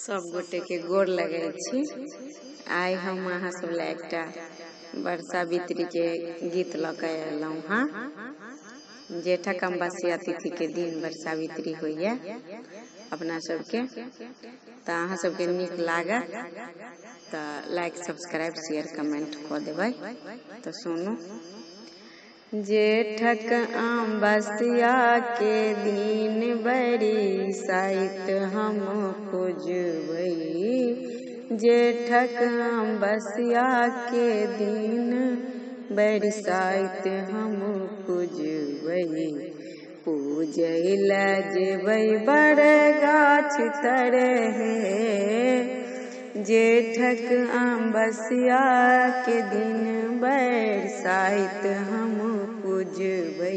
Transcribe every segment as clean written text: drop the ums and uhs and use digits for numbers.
सब गोटे के गोर लगे छी। आइ हम अहाँ सब ला एकटा वर्षावित्री के गीत लऽ के अयलहुँ हाँ। जेठक अमावस्या तिथि के दिन वर्षावित्री होइए अपना सबके, तो अहाँ सबके नीक लागत तो लाइक सब्सक्राइब शेयर कमेंट कऽ देबै। तो सुनू। जेठक अमावस्या के दिन बड़ी साइत हम खोजबै, जेठक अमावस्या के दिन बड़ी साइत हम खोजबै। पूजै ला जेबै बड़ गाछ तरहे, जेठक अमावस्या के दिन बड़ साइत हम पूजबै।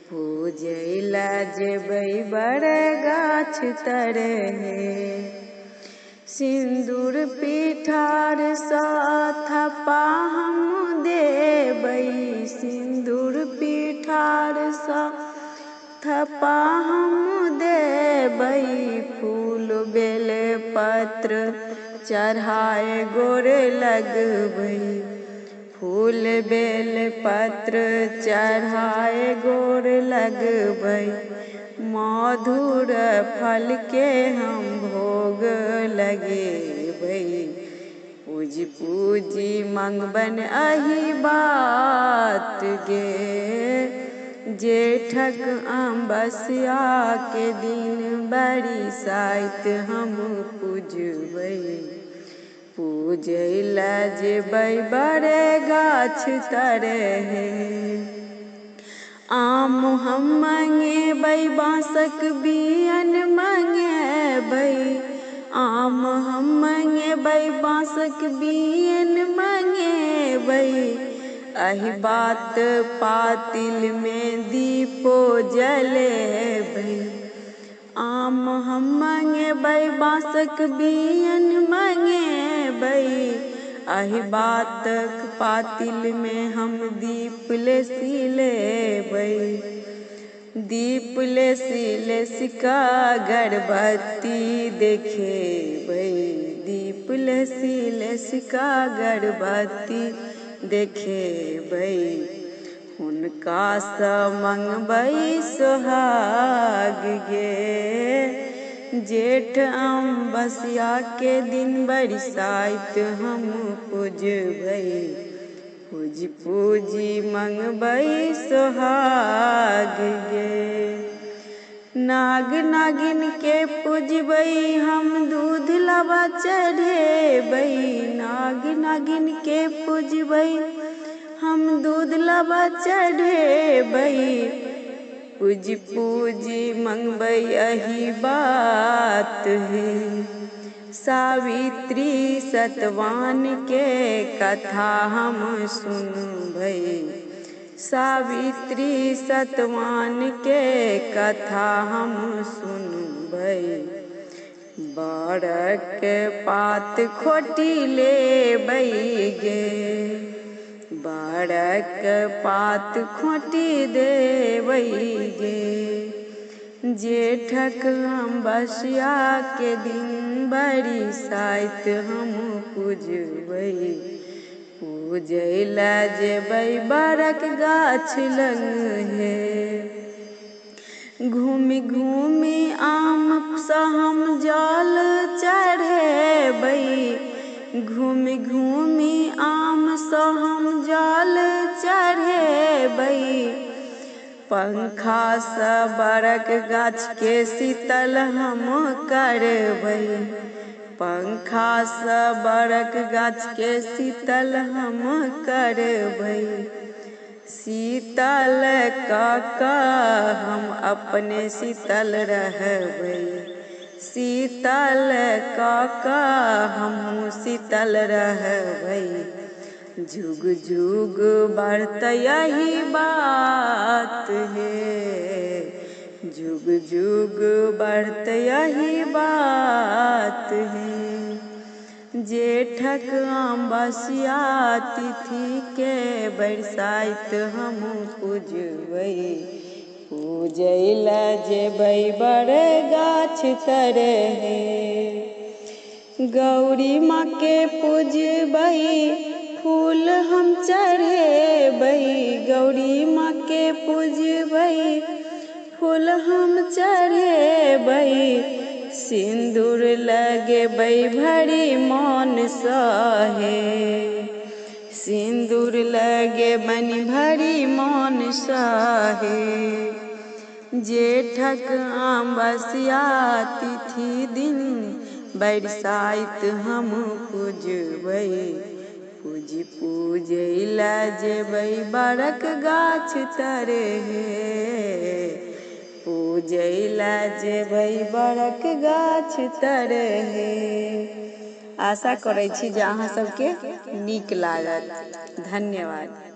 पूजै ला जेबै बड़ गाछ तरहे, सिंदूर पिठार सँ थप्पा हम देबै, सिंदूर पिठार सँ थप्पा हम देबै। फूल बेल पत्र चढ़ाए गोर लगबै, फूल बेल पत्र चढ़ाए गोर लगबै। मधुर फल के हम भोग लगेबै, पूजी पूजी मंगबन अहि बात गे। जेठक अमावस्या के दिन बड़ी साइत हम पूजबै। पूजै ला जेबै बड़ गाछ तरहे, आम हम मंगेबै बाँसक बियन मंगेबै, आम हम मंगेबै बाँसक बियन मंगेबै। एहि बात पातिल में दीपो जलेबै, आम हम मंगेबै बाँसक बियन मंगेबै। एहि बातक पातिल में हम दीप लेसी लेबै, दीप लेसी लेसी का अगरबत्ती देखेबै, दीप लेसी लेसी का अगरबत्ती देखेबै। हुनका सँ मंगबै सोहाग गे, जेठ अमावस्या के दिन बड़ी साइत हम पूजबै। पूजी पूजी मंगबै सोहाग गे, नाग नागिन के पूजबै हम दूध लाबा चढ़ेबै, नाग नागिन के पूजबै हम दूध लाबा चढ़ेबै। पूजी पूजी मंगबै एहि बात हे, सावित्री सतवान के कथा हम सुनबै, सावित्री सतवान के कथा हम सुनबै। बड़क पात खोटी लेबै गे, बड़क पात खोटी देबै गे। जेठक अमावस्या के दिन बड़ी साइत हम पूजबै। पूजै ला जेबै बड़क गाछ लंघे, घूमि घूमि आम सँ हम जल चढ़ेबै, घूमि घूमि आम सँ हम जल चढ़ेबै। पंखा सँ बड़क गाछ के शीतल हम करबै, पंखा सँ बड़क गाछ के शीतल हम करबै। शीतल कऽ कऽ हम अपने शीतल रहबै, शीतल कऽ कऽ हमहूँ शीतल रहबै। जुग जुग बढ़तै एहि बात हे, जुग जुग बढ़तै एहि बात हे। जेठक अमावस्या तिथि के बड़ साइत हम पूजबै। पूजै ला जेबै बड़ गाछ तरहे, गौरी माँ के पूजबई फूल हम चढ़ेबई, गौरी माँ के पूजबई फूल हम चढ़ेबई, सिंदूर लगेबई भरी मन सहे, सिंदूर लगेबनि भरी मन सहे। जेठक अमावस्या तिथि दिन बरसाइत हम पूजबई, पूजी पूजैला जेबई बड़क गाछ तरे, पूजैला जेबई बड़क गाछ तरे। आशा करै छी जे अहाँ सबके नीक लागत। धन्यवाद।